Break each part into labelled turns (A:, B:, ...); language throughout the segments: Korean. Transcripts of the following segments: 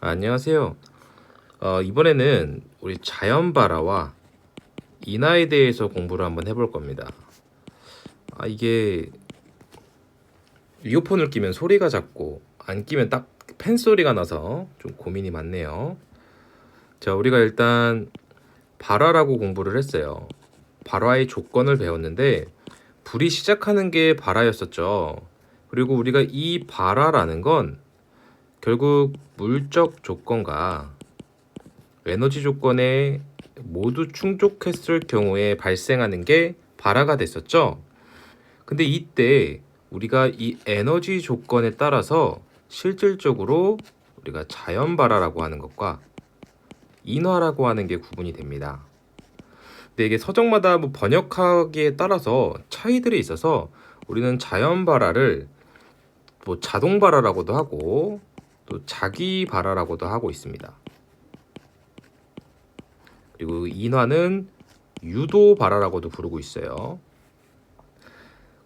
A: 안녕하세요. 이번에는 우리 자연발화와 인화에 대해서 공부를 한번 해볼 겁니다. 이게 이어폰을 끼면 소리가 작고 안 끼면 딱 팬 소리가 나서 좀 고민이 많네요. 자, 우리가 일단 발화라고 공부를 했어요. 발화의 조건을 배웠는데 불이 시작하는 게 발화였었죠. 그리고 우리가 이 발화라는 건 결국 물적 조건과 에너지 조건에 모두 충족했을 경우에 발생하는 게 발화가 됐었죠. 근데 이때 우리가 이 에너지 조건에 따라서 실질적으로 우리가 자연 발화라고 하는 것과 인화라고 하는 게 구분이 됩니다. 근데 이게 서적마다 뭐 번역하기에 따라서 차이들이 있어서 우리는 자연 발화를 뭐 자동 발화라고도 하고 또 자기 발화라고도 하고 있습니다. 그리고 인화는 유도 발화라고도 부르고 있어요.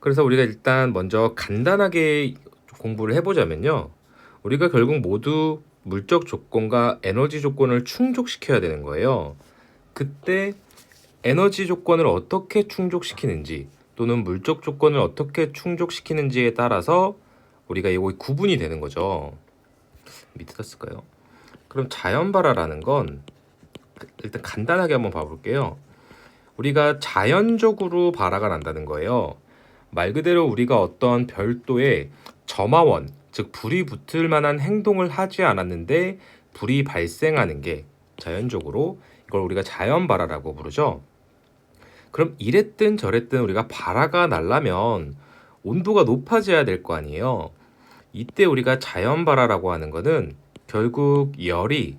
A: 그래서 우리가 일단 먼저 간단하게 공부를 해보자면요. 우리가 결국 모두 물적 조건과 에너지 조건을 충족시켜야 되는 거예요. 그때 에너지 조건을 어떻게 충족시키는지 또는 물적 조건을 어떻게 충족시키는지에 따라서 우리가 이거 구분이 되는 거죠. 밑에다 쓸까요? 그럼 자연발화라는 건 일단 간단하게 한번 봐볼게요. 우리가 자연적으로 발화가 난다는 거예요. 말 그대로 우리가 어떤 별도의 점화원, 즉 불이 붙을 만한 행동을 하지 않았는데 불이 발생하는 게 자연적으로 이걸 우리가 자연 발화라고 부르죠. 그럼 이랬든 저랬든 우리가 발화가 나려면 온도가 높아져야 될 거 아니에요. 이때 우리가 자연 발화라고 하는 거는 결국 열이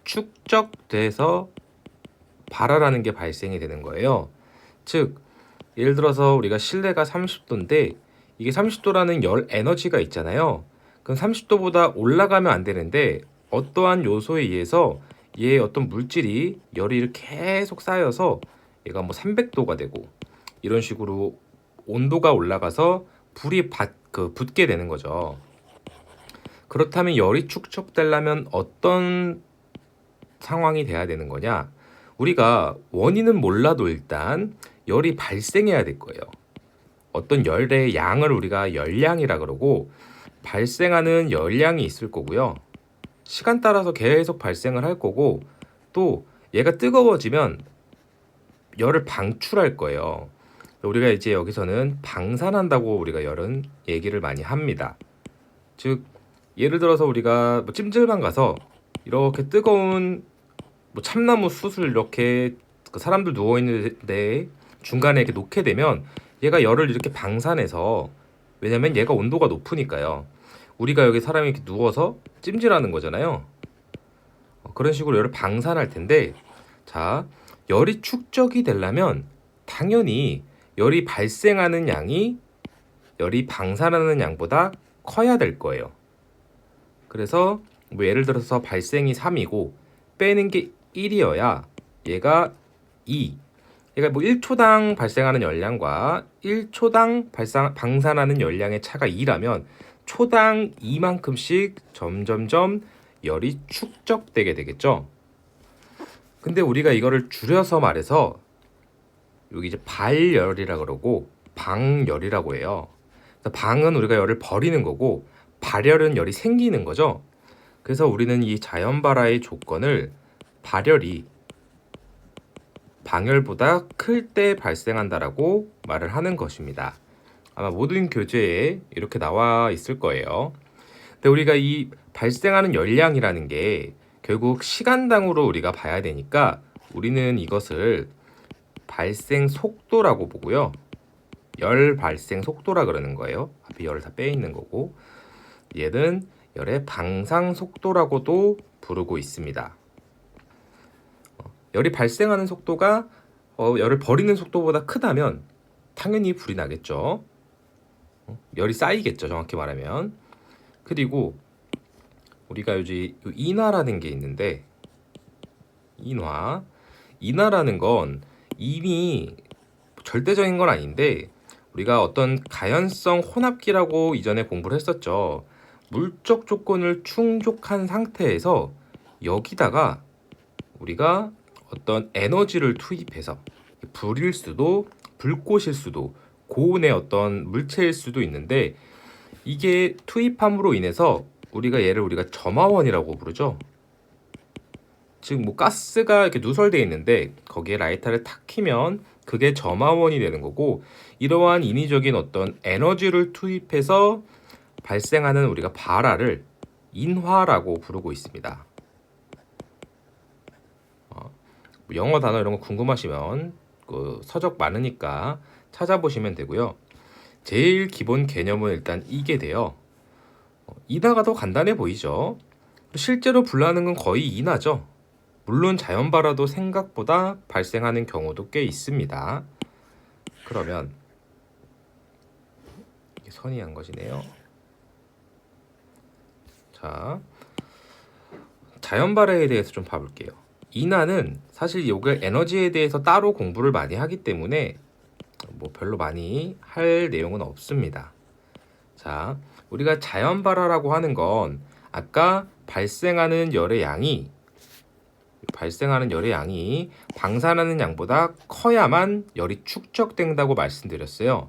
A: 축적돼서 발화라는 게 발생이 되는 거예요. 즉 예를 들어서 우리가 실내가 30도인데 이게 30도라는 열 에너지가 있잖아요. 그럼 30도보다 올라가면 안 되는데 어떠한 요소에 의해서 얘의 어떤 물질이 열이 이렇게 계속 쌓여서 얘가 뭐 300도가 되고 이런 식으로 온도가 올라가서 불이 붙게 되는 거죠. 그렇다면 열이 축적되려면 어떤 상황이 돼야 되는 거냐? 우리가 원인은 몰라도 일단 열이 발생해야 될 거예요. 어떤 열의 양을 우리가 열량이라 그러고 발생하는 열량이 있을 거고요. 시간 따라서 계속 발생을 할 거고 또 얘가 뜨거워지면 열을 방출할 거예요. 우리가 이제 여기서는 방산한다고 우리가 열은 얘기를 많이 합니다. 즉 예를 들어서 우리가 뭐 찜질방 가서 이렇게 뜨거운 뭐 참나무 숯을 이렇게 그 사람들 누워 있는데 중간에 이렇게 놓게 되면 얘가 열을 이렇게 방산해서 왜냐면 얘가 온도가 높으니까요. 우리가 여기 사람이 이렇게 누워서 찜질하는 거잖아요. 그런 식으로 열을 방산할 텐데 자, 열이 축적이 되려면 당연히 열이 발생하는 양이 열이 방산하는 양보다 커야 될 거예요. 그래서 뭐 예를 들어서 발생이 3이고 빼는 게 1이어야 얘가 2. 얘가 뭐 1초당 발생하는 열량과 1초당 방산하는 열량의 차가 2라면 초당 2만큼씩 점점점 열이 축적되게 되겠죠. 근데 우리가 이거를 줄여서 말해서 여기 이제 발열이라 그러고 방열이라고 해요. 방은 우리가 열을 버리는 거고 발열은 열이 생기는 거죠. 그래서 우리는 이 자연발화의 조건을 발열이 방열보다 클 때 발생한다라고 말을 하는 것입니다. 아마 모든 교재에 이렇게 나와 있을 거예요. 근데 우리가 이 발생하는 열량이라는 게 결국 시간당으로 우리가 봐야 되니까 우리는 이것을 발생 속도라고 보고요. 열 발생 속도라 그러는 거예요. 앞에 열을 다 빼있는 거고 얘는 열의 방상 속도라고도 부르고 있습니다. 열이 발생하는 속도가 열을 버리는 속도보다 크다면 당연히 불이 나겠죠. 열이 쌓이겠죠, 정확히 말하면. 그리고 우리가 요즘 인화라는 게 있는데 인화라는 건 이미 절대적인 건 아닌데 우리가 어떤 가연성 혼합기라고 이전에 공부를 했었죠. 물적 조건을 충족한 상태에서 여기다가 우리가 어떤 에너지를 투입해서 불일 수도 불꽃일 수도 고온의 어떤 물체일 수도 있는데 이게 투입함으로 인해서 우리가 점화원이라고 부르죠. 즉 뭐 가스가 이렇게 누설되어 있는데 거기에 라이터를 탁 키면 그게 점화원이 되는 거고 이러한 인위적인 어떤 에너지를 투입해서 발생하는 우리가 발화를 인화라고 부르고 있습니다. 영어 단어 이런 거 궁금하시면 그 서적 많으니까 찾아보시면 되고요. 제일 기본 개념은 일단 이게 돼요. 인화가 더 간단해 보이죠? 실제로 불나는 건 거의 인화죠. 물론 자연 발화도 생각보다 발생하는 경우도 꽤 있습니다. 그러면 이게 선이 한 것이네요. 자, 자연 발화에 대해서 좀 봐볼게요. 인화는 사실 요게 에너지에 대해서 따로 공부를 많이 하기 때문에 뭐 별로 많이 할 내용은 없습니다. 자, 우리가 자연 발화라고 하는 건 아까 발생하는 열의 양이 방사하는 양보다 커야만 열이 축적된다고 말씀드렸어요.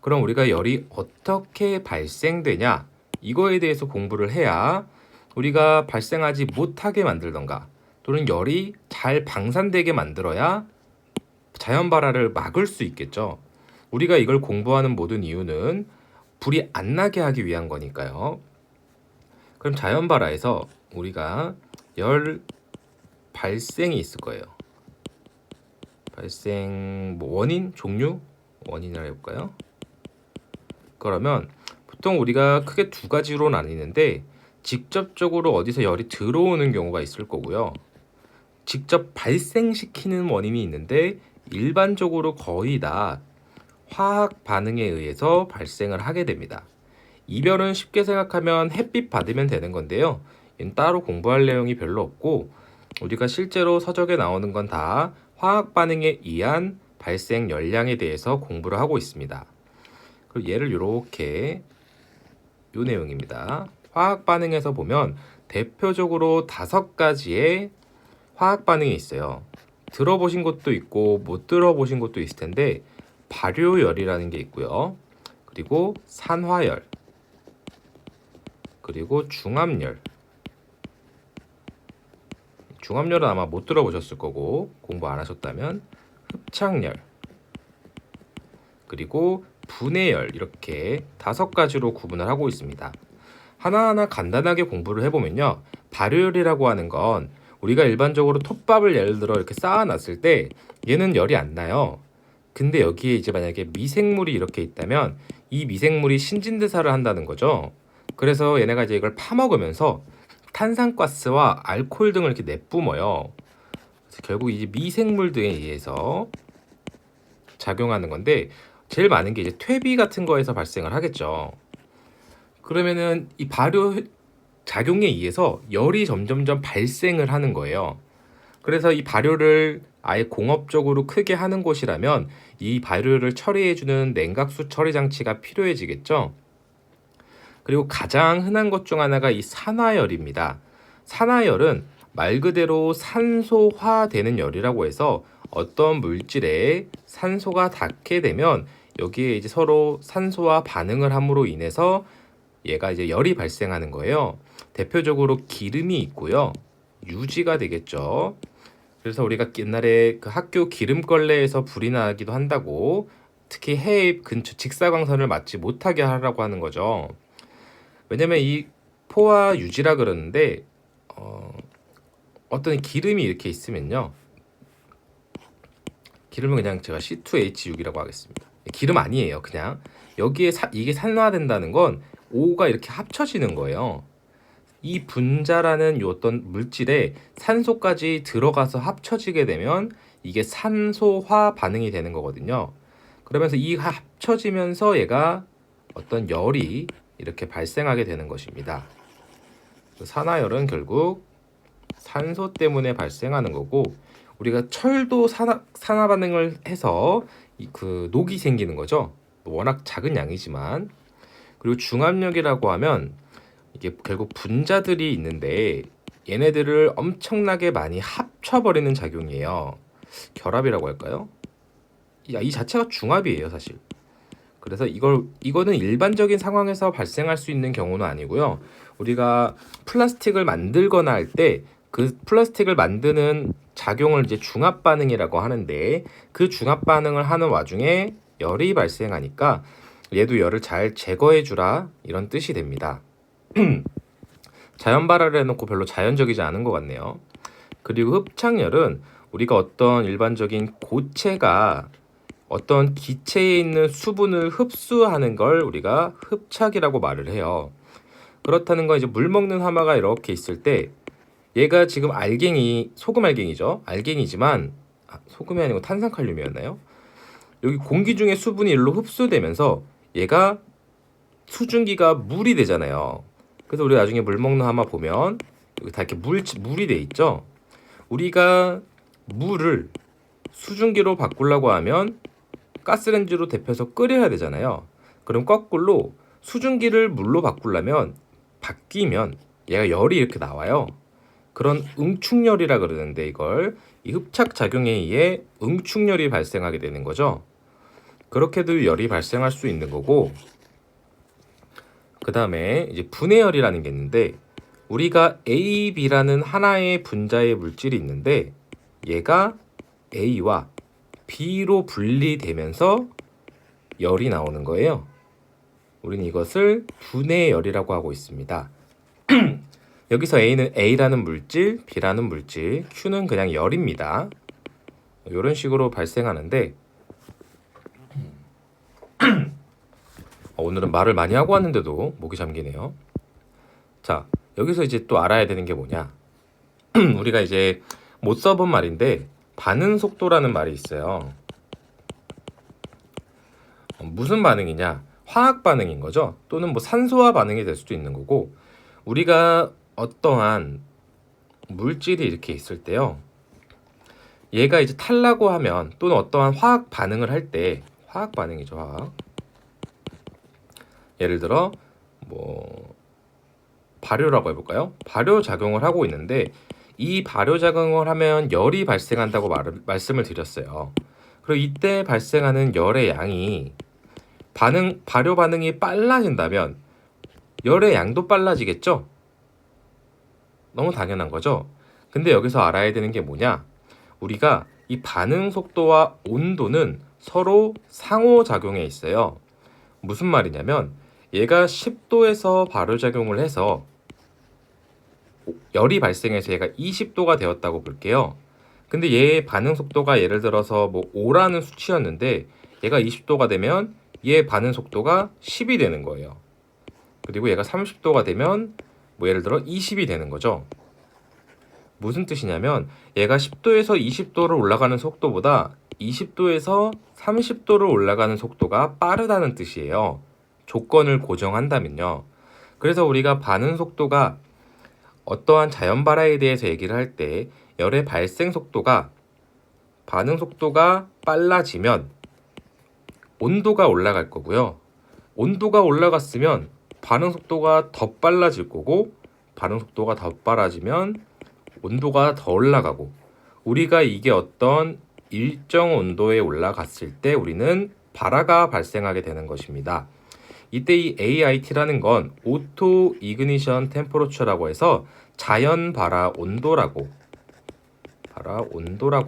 A: 그럼 우리가 열이 어떻게 발생되냐 이거에 대해서 공부를 해야 우리가 발생하지 못하게 만들던가 또는 열이 잘 방산되게 만들어야 자연 발화를 막을 수 있겠죠. 우리가 이걸 공부하는 모든 이유는 불이 안 나게 하기 위한 거니까요. 그럼 자연 발화에서 우리가 열 발생이 있을 거예요. 발생 뭐 원인, 종류, 원인이라 해볼까요? 그러면 보통 우리가 크게 두 가지로 나뉘는데 직접적으로 어디서 열이 들어오는 경우가 있을 거고요. 직접 발생시키는 원인이 있는데 일반적으로 거의 다 화학 반응에 의해서 발생을 하게 됩니다. 이별은 쉽게 생각하면 햇빛 받으면 되는 건데요. 이는 따로 공부할 내용이 별로 없고 우리가 실제로 서적에 나오는 건 다 화학 반응에 의한 발생 열량에 대해서 공부를 하고 있습니다. 그리고 얘를 이렇게 요 내용입니다. 화학 반응에서 보면 대표적으로 5가지의 화학 반응이 있어요. 들어보신 것도 있고 못 들어보신 것도 있을 텐데 발효열이라는 게 있고요. 그리고 산화열, 그리고 중합열. 중합열은 아마 못 들어보셨을 거고 공부 안 하셨다면 흡착열, 그리고 분해열 이렇게 5가지로 구분을 하고 있습니다. 하나하나 간단하게 공부를 해보면요. 발효열이라고 하는 건 우리가 일반적으로 톱밥을 예를 들어 이렇게 쌓아놨을 때 얘는 열이 안 나요. 근데 여기에 이제 만약에 미생물이 이렇게 있다면 이 미생물이 신진대사를 한다는 거죠. 그래서 얘네가 이제 이걸 파먹으면서 탄산가스와 알코올 등을 이렇게 내뿜어요. 그래서 결국 이제 미생물들에 의해서 작용하는 건데 제일 많은 게 이제 퇴비 같은 거에서 발생을 하겠죠. 그러면은 이 발효 작용에 의해서 열이 점점점 발생을 하는 거예요. 그래서 이 발효를 아예 공업적으로 크게 하는 곳이라면 이 발효를 처리해주는 냉각수 처리 장치가 필요해지겠죠. 그리고 가장 흔한 것 중 하나가 이 산화열입니다. 산화열은 말 그대로 산소화되는 열이라고 해서 어떤 물질에 산소가 닿게 되면 여기에 이제 서로 산소와 반응을 함으로 인해서 얘가 이제 열이 발생하는 거예요. 대표적으로 기름이 있고요. 유지가 되겠죠. 그래서 우리가 옛날에 그 학교 기름걸레에서 불이 나기도 한다고 특히 해입 근처 직사광선을 맞지 못하게 하라고 하는 거죠. 왜냐면 이 포화 유지라 그러는데 어떤 기름이 이렇게 있으면요. 기름은 그냥 제가 C2H6이라고 하겠습니다. 기름 아니에요. 그냥 여기에 이게 산화된다는 건 O가 이렇게 합쳐지는 거예요. 이 분자라는 요 어떤 물질에 산소까지 들어가서 합쳐지게 되면 이게 산소화 반응이 되는 거거든요. 그러면서 이 합쳐지면서 얘가 어떤 열이 이렇게 발생하게 되는 것입니다. 산화열은 결국 산소 때문에 발생하는 거고 우리가 철도 산화 반응을 해서 그 녹이 생기는 거죠. 워낙 작은 양이지만 그리고 중압력이라고 하면 이게 결국 분자들이 있는데 얘네들을 엄청나게 많이 합쳐버리는 작용이에요. 결합이라고 할까요? 이 자체가 중합이에요, 사실. 그래서 이거는 일반적인 상황에서 발생할 수 있는 경우는 아니고요. 우리가 플라스틱을 만들거나 할 때 그 플라스틱을 만드는 작용을 이제 중합 반응이라고 하는데, 그 중합 반응을 하는 와중에 열이 발생하니까 얘도 열을 잘 제거해 주라, 이런 뜻이 됩니다. 자연 발화를 해놓고 별로 자연적이지 않은 것 같네요. 그리고 흡착열은 우리가 어떤 일반적인 고체가 어떤 기체에 있는 수분을 흡수하는 걸 우리가 흡착이라고 말을 해요. 그렇다는 건 이제 물 먹는 하마가 이렇게 있을 때 얘가 지금 소금 알갱이죠. 알갱이지만 소금이 아니고 탄산칼륨이었나요? 여기 공기 중에 수분이 일로 흡수되면서 얘가 수증기가 물이 되잖아요. 그래서 우리 나중에 물 먹는 하마 보면 여기 다 이렇게 물이 돼 있죠. 우리가 물을 수증기로 바꾸려고 하면 가스레인지로 데펴서 끓여야 되잖아요. 그럼 거꾸로 수증기를 물로 바뀌면 얘가 열이 이렇게 나와요. 그런 응축열이라 그러는데 이 흡착 작용에 의해 응축열이 발생하게 되는 거죠. 그렇게도 열이 발생할 수 있는 거고, 그 다음에 이제 분해열이라는 게 있는데, 우리가 A, B라는 하나의 분자의 물질이 있는데 얘가 A와 B로 분리되면서 열이 나오는 거예요. 우리는 이것을 분해열이라고 하고 있습니다. 여기서 A는 A라는 물질, B라는 물질, Q는 그냥 열입니다. 이런 식으로 발생하는데 오늘은 말을 많이 하고 왔는데도 목이 잠기네요. 자, 여기서 이제 또 알아야 되는 게 뭐냐? 우리가 이제 못 써본 말인데 반응 속도라는 말이 있어요. 무슨 반응이냐? 화학 반응인 거죠. 또는 뭐 산소화 반응이 될 수도 있는 거고, 우리가 어떠한 물질이 이렇게 있을 때요, 얘가 이제 탈라고 하면, 또는 어떠한 화학 반응을 할 때, 화학 반응이죠, 화학. 예를 들어 뭐 발효라고 해볼까요? 발효 작용을 하고 있는데 이 발효 작용을 하면 열이 발생한다고 말씀을 드렸어요. 그리고 이때 발생하는 열의 양이 발효 반응이 빨라진다면 열의 양도 빨라지겠죠? 너무 당연한 거죠. 근데 여기서 알아야 되는 게 뭐냐? 우리가 이 반응 속도와 온도는 서로 상호작용에 있어요. 무슨 말이냐면 얘가 10도에서 발효작용을 해서 열이 발생해서 얘가 20도가 되었다고 볼게요. 근데 얘의 반응 속도가 예를 들어서 뭐 5라는 수치였는데 얘가 20도가 되면 얘의 반응 속도가 10이 되는 거예요. 그리고 얘가 30도가 되면 뭐 예를 들어 20이 되는 거죠. 무슨 뜻이냐면 얘가 10도에서 20도를 올라가는 속도보다 20도에서 30도를 올라가는 속도가 빠르다는 뜻이에요. 조건을 고정한다면요. 그래서 우리가 반응 속도가 어떠한 자연 발화에 대해서 얘기를 할 때 열의 발생 속도가 반응 속도가 빨라지면 온도가 올라갈 거고요. 온도가 올라갔으면 반응 속도가 더 빨라질 거고, 반응 속도가 더 빨라지면 온도가 더 올라가고, 우리가 이게 어떤 일정 온도에 올라갔을 때 우리는 발화가 발생하게 되는 것입니다. 이때 이 AIT라는 건 오토 이그니션 템퍼러처라고 해서 자연 발화 온도라고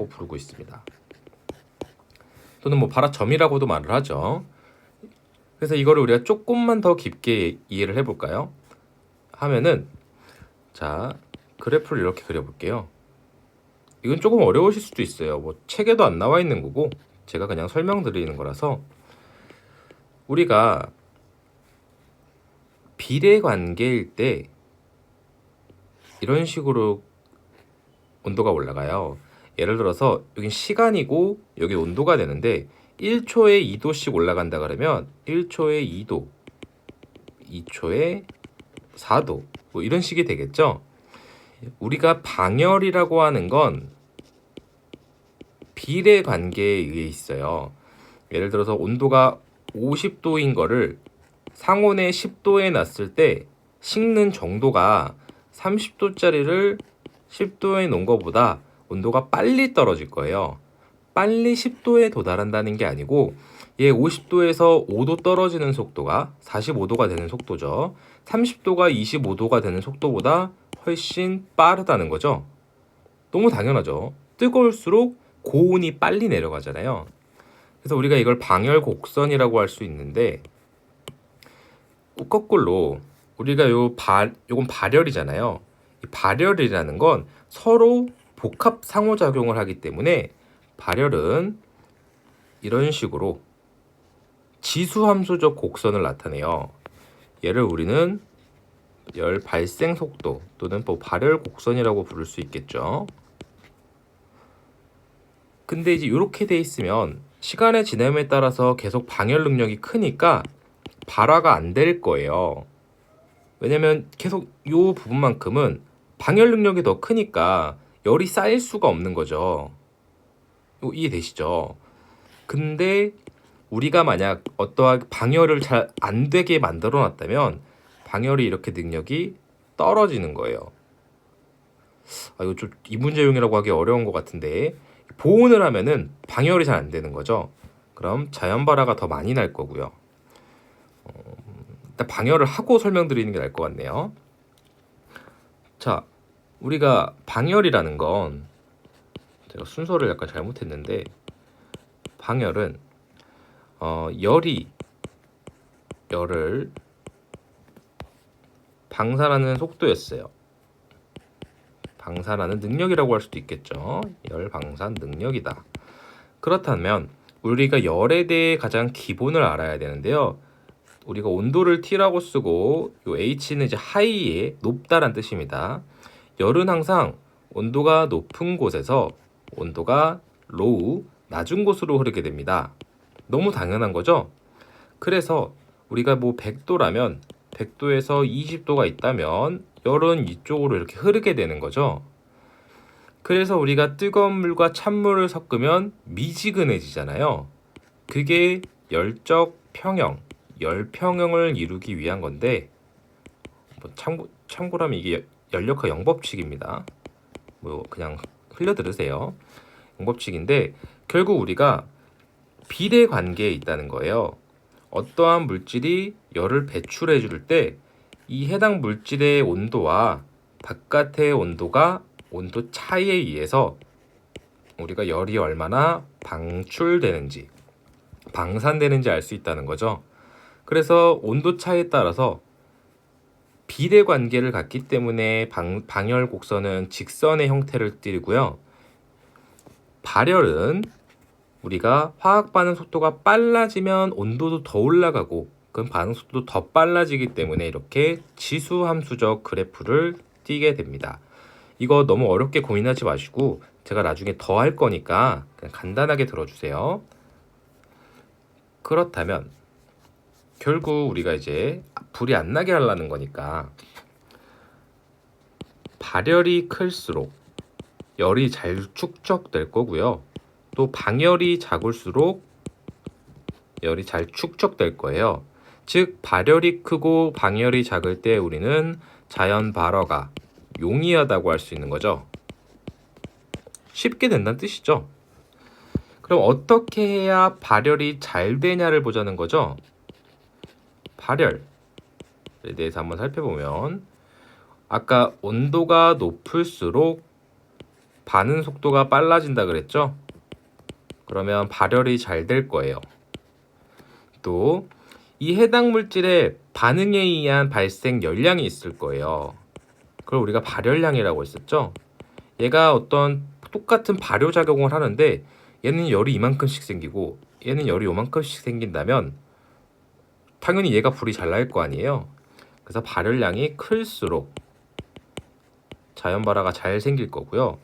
A: 부르고 있습니다. 또는 뭐 발화점이라고도 말을 하죠. 그래서 이거를 우리가 조금만 더 깊게 이해를 해볼까요? 하면은, 자, 그래프를 이렇게 그려볼게요. 이건 조금 어려우실 수도 있어요. 뭐 책에도 안 나와 있는 거고 제가 그냥 설명드리는 거라서, 우리가 비례 관계일 때 이런 식으로 온도가 올라가요. 예를 들어서 여긴 시간이고 여기 온도가 되는데 1초에 2도씩 올라간다 그러면 1초에 2도, 2초에 4도, 뭐 이런 식이 되겠죠. 우리가 방열이라고 하는 건 비례 관계에 의해 있어요. 예를 들어서 온도가 50도인 거를 상온에 10도에 놨을 때 식는 정도가 30도짜리를 10도에 놓은 것보다 온도가 빨리 떨어질 거예요. 빨리 10도에 도달한다는 게 아니고 얘 50도에서 5도 떨어지는 속도가 45도가 되는 속도죠. 30도가 25도가 되는 속도보다 훨씬 빠르다는 거죠. 너무 당연하죠. 뜨거울수록 고온이 빨리 내려가잖아요. 그래서 우리가 이걸 방열 곡선이라고 할 수 있는데 거꾸로 우리가 요건 발열이잖아요. 이 발열이라는 건 서로 복합 상호작용을 하기 때문에 발열은 이런 식으로 지수함수적 곡선을 나타내요. 얘를 우리는 열 발생 속도 또는 뭐 발열 곡선이라고 부를 수 있겠죠. 근데 이제 이렇게 돼 있으면 시간의 지남에 따라서 계속 방열 능력이 크니까 발화가 안 될 거예요. 왜냐면 계속 이 부분만큼은 방열 능력이 더 크니까 열이 쌓일 수가 없는 거죠. 이해되시죠? 근데 우리가 만약 어떠한 방열을 잘 안 되게 만들어 놨다면 방열이 이렇게 능력이 떨어지는 거예요. 이거 좀 이문제용이라고 하기 어려운 것 같은데 보온을 하면은 방열이 잘 안 되는 거죠. 그럼 자연 발화가 더 많이 날 거고요. 일단 방열을 하고 설명드리는 게 나을 것 같네요. 자, 우리가 방열이라는 건 제가 순서를 약간 잘못했는데 방열은 열을 방사하는 속도였어요. 방사하는 능력이라고 할 수도 있겠죠. 열 방산 능력이다. 그렇다면 우리가 열에 대해 가장 기본을 알아야 되는데요. 우리가 온도를 T라고 쓰고 요 H는 이제 하이에 높다란 뜻입니다. 열은 항상 온도가 높은 곳에서 온도가 로우 낮은 곳으로 흐르게 됩니다. 너무 당연한 거죠? 그래서 우리가 뭐 100도라면 100도에서 20도가 있다면 열은 이쪽으로 이렇게 흐르게 되는 거죠. 그래서 우리가 뜨거운 물과 찬물을 섞으면 미지근해지잖아요. 그게 열적 평형, 열평형을 이루기 위한 건데 뭐 참고라면 이게 열역학 영법칙입니다. 뭐 그냥 흘려 들으세요. 영법칙인데 결국 우리가 비례 관계에 있다는 거예요. 어떠한 물질이 열을 배출해 줄 때 이 해당 물질의 온도와 바깥의 온도가 온도 차이에 의해서 우리가 열이 얼마나 방출되는지 방산되는지 알 수 있다는 거죠. 그래서 온도 차이에 따라서 비례 관계를 갖기 때문에 방열 곡선은 직선의 형태를 띠고요. 발열은 우리가 화학 반응 속도가 빨라지면 온도도 더 올라가고 그럼 반응 속도도 더 빨라지기 때문에 이렇게 지수함수적 그래프를 띠게 됩니다. 이거 너무 어렵게 고민하지 마시고 제가 나중에 더 할 거니까 그냥 간단하게 들어주세요. 그렇다면 결국 우리가 이제 불이 안 나게 하려는 거니까 발열이 클수록 열이 잘 축적될 거고요. 또 방열이 작을수록 열이 잘 축적될 거예요. 즉 발열이 크고 방열이 작을 때 우리는 자연 발화가 용이하다고 할 수 있는 거죠. 쉽게 된다는 뜻이죠. 그럼 어떻게 해야 발열이 잘 되냐를 보자는 거죠. 발열에 대해서 한번 살펴보면 아까 온도가 높을수록 반응 속도가 빨라진다 그랬죠. 그러면 발열이 잘 될 거예요. 또 이 해당 물질의 반응에 의한 발생 열량이 있을 거예요. 그걸 우리가 발열량이라고 했었죠. 얘가 어떤 똑같은 발효작용을 하는데 얘는 열이 이만큼씩 생기고 얘는 열이 요만큼씩 생긴다면 당연히 얘가 불이 잘 날 거 아니에요. 그래서 발열량이 클수록 자연 발화가 잘 생길 거고요.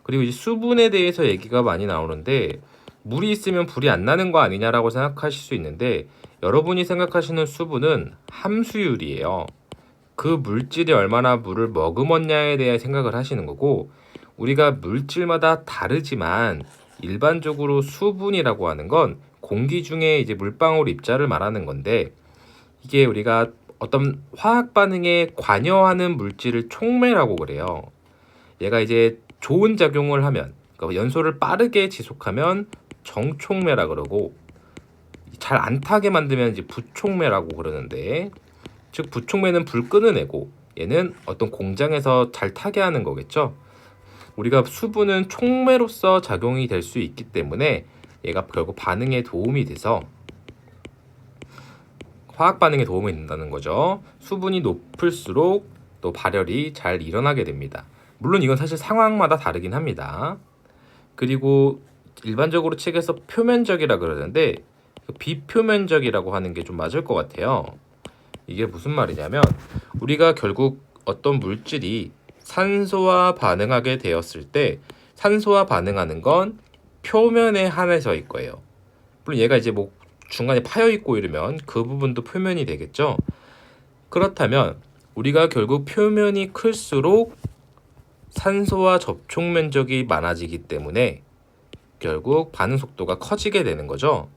A: 그리고 이제 수분에 대해서 얘기가 많이 나오는데 물이 있으면 불이 안 나는 거 아니냐라고 생각하실 수 있는데 여러분이 생각하시는 수분은 함수율이에요. 그 물질이 얼마나 물을 머금었냐에 대해 생각을 하시는 거고 우리가 물질마다 다르지만 일반적으로 수분이라고 하는 건 공기 중에 이제 물방울 입자를 말하는 건데 이게 우리가 어떤 화학 반응에 관여하는 물질을 촉매라고 그래요. 얘가 이제 좋은 작용을 하면, 그러니까 연소를 빠르게 지속하면 정촉매라 그러고, 잘 안 타게 만들면 이제 부촉매라고 그러는데, 즉 부촉매는 불 끊어내고 얘는 어떤 공장에서 잘 타게 하는 거겠죠. 우리가 수분은 촉매로서 작용이 될 수 있기 때문에 얘가 결국 반응에 도움이 돼서 화학 반응에 도움이 된다는 거죠. 수분이 높을수록 또 발열이 잘 일어나게 됩니다. 물론 이건 사실 상황마다 다르긴 합니다. 그리고 일반적으로 책에서 표면적이라 그러는데 비표면적이라고 하는 게 좀 맞을 것 같아요. 이게 무슨 말이냐면 우리가 결국 어떤 물질이 산소와 반응하게 되었을 때 산소와 반응하는 건 표면에 한해서일 거예요. 물론 얘가 이제 뭐 중간에 파여 있고 이러면 그 부분도 표면이 되겠죠. 그렇다면 우리가 결국 표면이 클수록 산소와 접촉 면적이 많아지기 때문에 결국 반응 속도가 커지게 되는 거죠.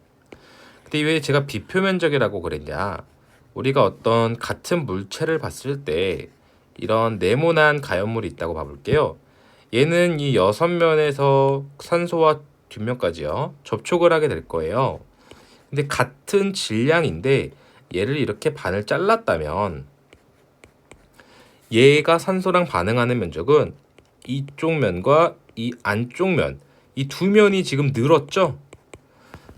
A: 근데 왜 제가 비표면적이라고 그랬냐? 우리가 어떤 같은 물체를 봤을 때 이런 네모난 가연물이 있다고 봐볼게요. 얘는 이 6면에서 산소와 뒷면까지요 접촉을 하게 될 거예요. 근데 같은 질량인데 얘를 이렇게 반을 잘랐다면 얘가 산소랑 반응하는 면적은 이쪽 면과 이 안쪽 면, 이 두 면이 지금 늘었죠?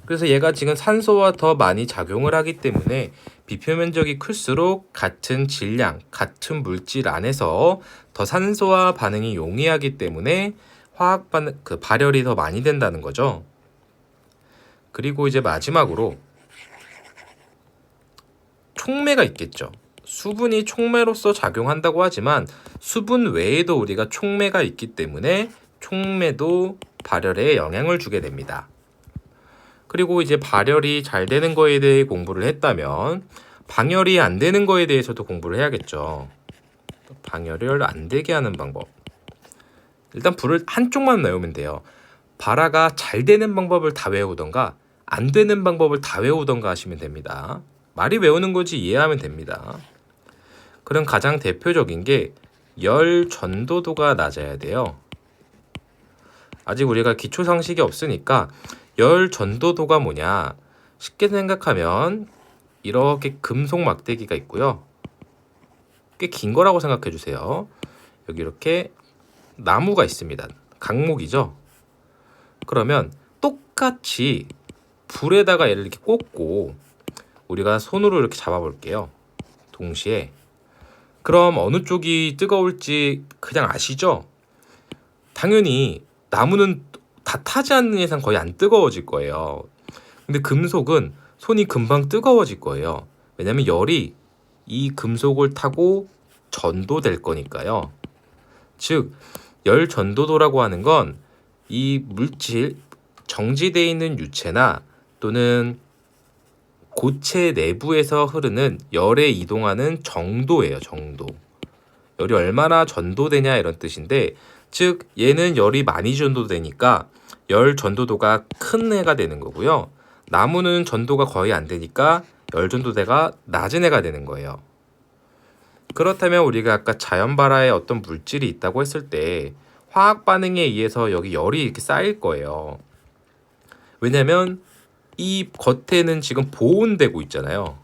A: 그래서 얘가 지금 산소와 더 많이 작용을 하기 때문에 비표면적이 클수록 같은 질량, 같은 물질 안에서 더 산소와 반응이 용이하기 때문에 화학 반응, 발열이 더 많이 된다는 거죠. 그리고 이제 마지막으로 촉매가 있겠죠. 수분이 촉매로서 작용한다고 하지만 수분 외에도 우리가 촉매가 있기 때문에 촉매도 발열에 영향을 주게 됩니다. 그리고 이제 발열이 잘 되는 거에 대해 공부를 했다면 방열이 안 되는 거에 대해서도 공부를 해야겠죠. 방열을 안 되게 하는 방법. 일단 불을 한쪽만 외우면 돼요. 발화가 잘 되는 방법을 다 외우던가 안 되는 방법을 다 외우던가 하시면 됩니다. 말이 외우는 거지 이해하면 됩니다. 그럼 가장 대표적인 게 열 전도도가 낮아야 돼요. 아직 우리가 기초 상식이 없으니까 열 전도도가 뭐냐? 쉽게 생각하면 이렇게 금속 막대기가 있고요. 꽤 긴 거라고 생각해 주세요. 여기 이렇게 나무가 있습니다. 강목이죠. 그러면 똑같이 불에다가 얘를 이렇게 꽂고 우리가 손으로 이렇게 잡아 볼게요. 동시에. 그럼 어느 쪽이 뜨거울지 그냥 아시죠? 당연히 나무는 다 타지 않는 이상 거의 안 뜨거워질 거예요. 근데 금속은 손이 금방 뜨거워질 거예요. 왜냐면 열이 이 금속을 타고 전도될 거니까요. 즉, 열 전도도라고 하는 건 이 물질, 정지되어 있는 유체나 또는 고체 내부에서 흐르는 열에 이동하는 정도예요. 정도. 열이 얼마나 전도되냐 이런 뜻인데 즉 얘는 열이 많이 전도되니까 열 전도도가 큰 애가 되는 거고요. 나무는 전도가 거의 안 되니까 열 전도대가 낮은 애가 되는 거예요. 그렇다면 우리가 아까 자연 발화에 어떤 물질이 있다고 했을 때 화학 반응에 의해서 여기 열이 이렇게 쌓일 거예요. 왜냐면 이 겉에는 지금 보온되고 있잖아요.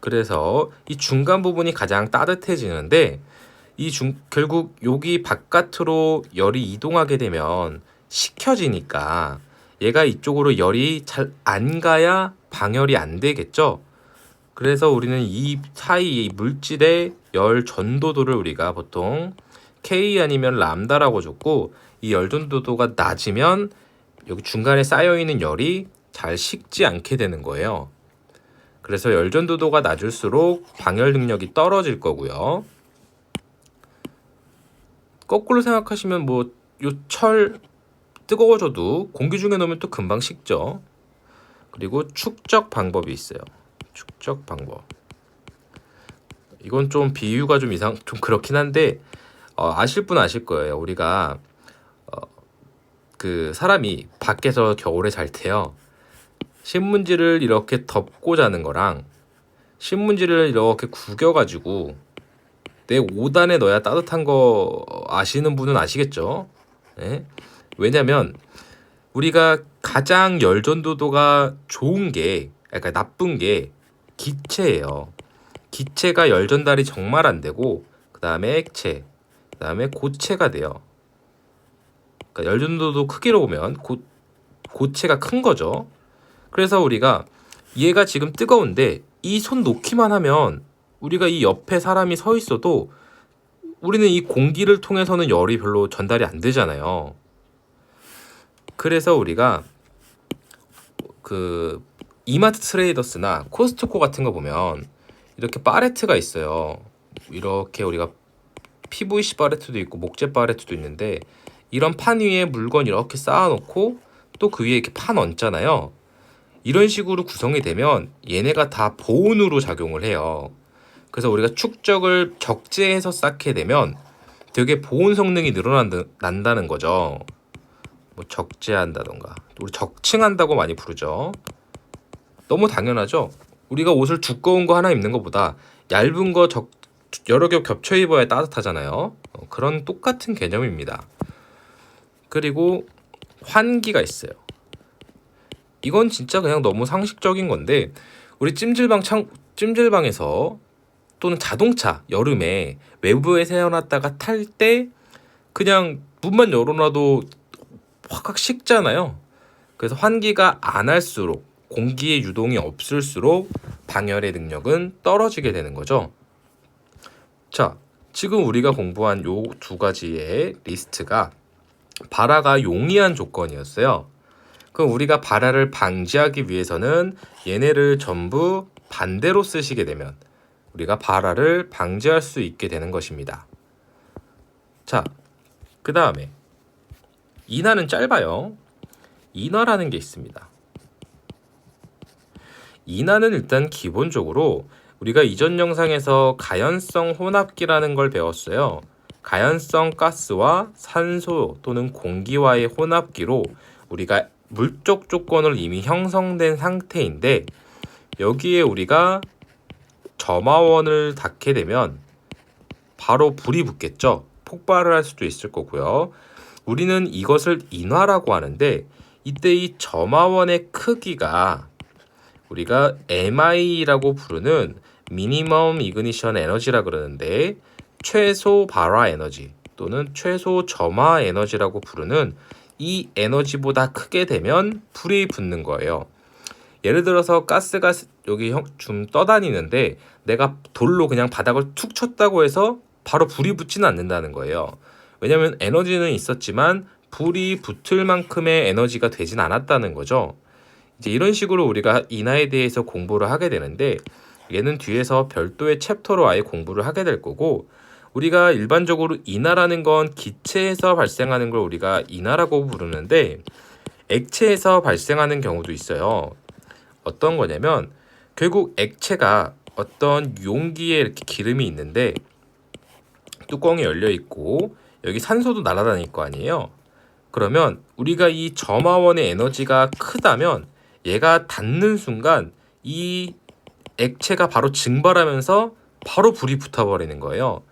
A: 그래서 이 중간 부분이 가장 따뜻해지는데 결국 여기 바깥으로 열이 이동하게 되면 식혀지니까 얘가 이쪽으로 열이 잘 안 가야 방열이 안 되겠죠. 그래서 우리는 이 사이 물질의 열 전도도를 우리가 보통 K 아니면 람다라고 줬고 이 열 전도도가 낮으면 여기 중간에 쌓여있는 열이 잘 식지 않게 되는 거예요. 그래서 열 전도도가 낮을수록 방열 능력이 떨어질 거고요. 거꾸로 생각하시면 뭐 요 철 뜨거워져도 공기 중에 넣으면 또 금방 식죠. 그리고 축적 방법이 있어요. 축적 방법. 이건 좀 비유가 좀 그렇긴 한데 아실 분 아실 거예요. 우리가 그 사람이 밖에서 겨울에 잘 때요. 신문지를 이렇게 덮고 자는 거랑 신문지를 이렇게 구겨가지고 내 5단에 넣어야 따뜻한 거 아시는 분은 아시겠죠? 예? 왜냐면 우리가 가장 열전도도가 좋은 게, 그러니까 나쁜 게 기체예요. 기체가 열 전달이 정말 안 되고, 그 다음에 액체, 그 다음에 고체가 돼요. 그러니까 열 전도도 크기로 보면 고체가 큰 거죠. 그래서 우리가 얘가 지금 뜨거운데 이 손 놓기만 하면 우리가 이 옆에 사람이 서 있어도 우리는 이 공기를 통해서는 열이 별로 전달이 안 되잖아요. 그래서 우리가 그 이마트 트레이더스나 코스트코 같은 거 보면 이렇게 파레트가 있어요. 이렇게 우리가 PVC 파레트도 있고 목재 파레트도 있는데 이런 판 위에 물건 이렇게 쌓아놓고 또 그 위에 이렇게 판 얹잖아요. 이런 식으로 구성이 되면 얘네가 다 보온으로 작용을 해요. 그래서 우리가 축적을 적재해서 쌓게 되면 되게 보온 성능이 늘어난다는 거죠. 뭐 적재한다던가, 우리 적층한다고 많이 부르죠. 너무 당연하죠. 우리가 옷을 두꺼운 거 하나 입는 것보다 얇은 거 여러 겹 겹쳐 입어야 따뜻하잖아요. 그런 똑같은 개념입니다. 그리고 환기가 있어요. 이건 진짜 그냥 너무 상식적인 건데 우리 찜질방에서 또는 자동차 여름에 외부에 세워놨다가 탈 때 그냥 문만 열어놔도 확확 식잖아요. 그래서 환기가 안 할수록 공기의 유동이 없을수록 방열의 능력은 떨어지게 되는 거죠. 자, 지금 우리가 공부한 요 두 가지의 리스트가 발화가 용이한 조건이었어요. 그럼 우리가 발화를 방지하기 위해서는 얘네를 전부 반대로 쓰시게 되면 우리가 발화를 방지할 수 있게 되는 것입니다. 자, 그 다음에 인하는 짧아요. 인하라는 게 있습니다. 인하는 일단 기본적으로 우리가 이전 영상에서 가연성 혼합기라는 걸 배웠어요. 가연성 가스와 산소 또는 공기와의 혼합기로 우리가 물적 조건을 이미 형성된 상태인데 여기에 우리가 점화원을 닿게 되면 바로 불이 붙겠죠. 폭발을 할 수도 있을 거고요. 우리는 이것을 인화라고 하는데 이때 이 점화원의 크기가 우리가 MI라고 부르는 미니멈 이그니션 에너지라 그러는데 최소 발화 에너지 또는 최소 점화 에너지라고 부르는 이 에너지보다 크게 되면 불이 붙는 거예요. 예를 들어서 가스가 여기 좀 떠다니는데 내가 돌로 그냥 바닥을 툭 쳤다고 해서 바로 불이 붙지는 않는다는 거예요. 왜냐하면 에너지는 있었지만 불이 붙을 만큼의 에너지가 되진 않았다는 거죠. 이제 이런 식으로 우리가 인하에 대해서 공부를 하게 되는데 얘는 뒤에서 별도의 챕터로 아예 공부를 하게 될 거고 우리가 일반적으로 인하라는 건 기체에서 발생하는 걸 우리가 인하라고 부르는데 액체에서 발생하는 경우도 있어요. 어떤 거냐면 결국 액체가 어떤 용기에 이렇게 기름이 있는데 뚜껑이 열려 있고 여기 산소도 날아다닐 거 아니에요. 그러면 우리가 이 점화원의 에너지가 크다면 얘가 닿는 순간 이 액체가 바로 증발하면서 바로 불이 붙어버리는 거예요.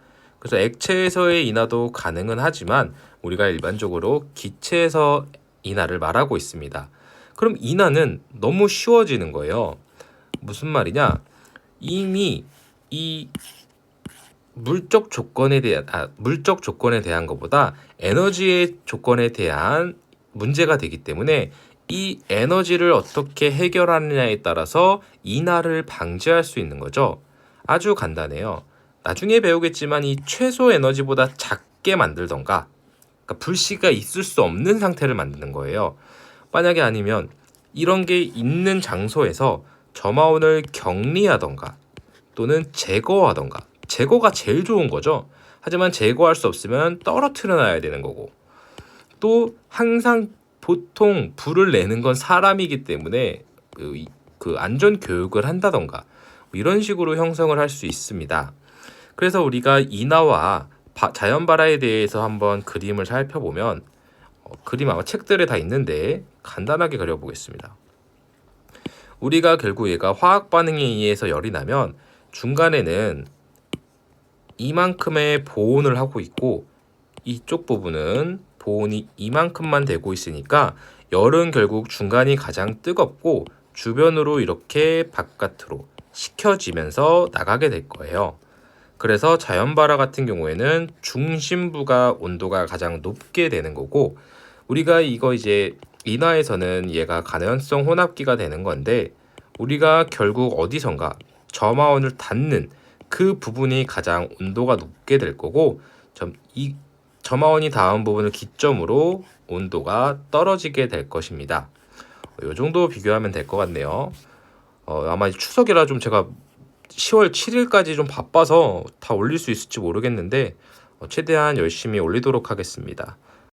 A: 그래서 액체에서의 인하도 가능은 하지만 우리가 일반적으로 기체에서 인하를 말하고 있습니다. 그럼 인하는 너무 쉬워지는 거예요. 무슨 말이냐? 이미 이 물적 조건에 대한 것보다 에너지의 조건에 대한 문제가 되기 때문에 이 에너지를 어떻게 해결하느냐에 따라서 인하를 방지할 수 있는 거죠. 아주 간단해요. 나중에 배우겠지만 이 최소 에너지보다 작게 만들던가 그러니까 불씨가 있을 수 없는 상태를 만드는 거예요. 만약에 아니면 이런 게 있는 장소에서 점화원을 격리하던가 또는 제거하던가 제거가 제일 좋은 거죠. 하지만 제거할 수 없으면 떨어뜨려 놔야 되는 거고 또 항상 보통 불을 내는 건 사람이기 때문에 그 안전 교육을 한다던가 이런 식으로 형성을 할 수 있습니다. 그래서 우리가 인하와 자연 발화에 대해서 한번 그림을 살펴보면 그림 아마 책들에 다 있는데 간단하게 그려보겠습니다. 우리가 결국 얘가 화학 반응에 의해서 열이 나면 중간에는 이만큼의 보온을 하고 있고 이쪽 부분은 보온이 이만큼만 되고 있으니까 열은 결국 중간이 가장 뜨겁고 주변으로 이렇게 바깥으로 식혀지면서 나가게 될 거예요. 그래서 자연발화 같은 경우에는 중심부가 온도가 가장 높게 되는 거고, 우리가 이거 이제 인화에서는 얘가 가연성 혼합기가 되는 건데, 우리가 결국 어디선가 점화원을 닫는 그 부분이 가장 온도가 높게 될 거고, 이 점화원이 닿은 부분을 기점으로 온도가 떨어지게 될 것입니다. 이 정도 비교하면 될 것 같네요. 아마 추석이라 좀 제가 10월 7일까지 좀 바빠서 다 올릴 수 있을지 모르겠는데 최대한 열심히 올리도록 하겠습니다.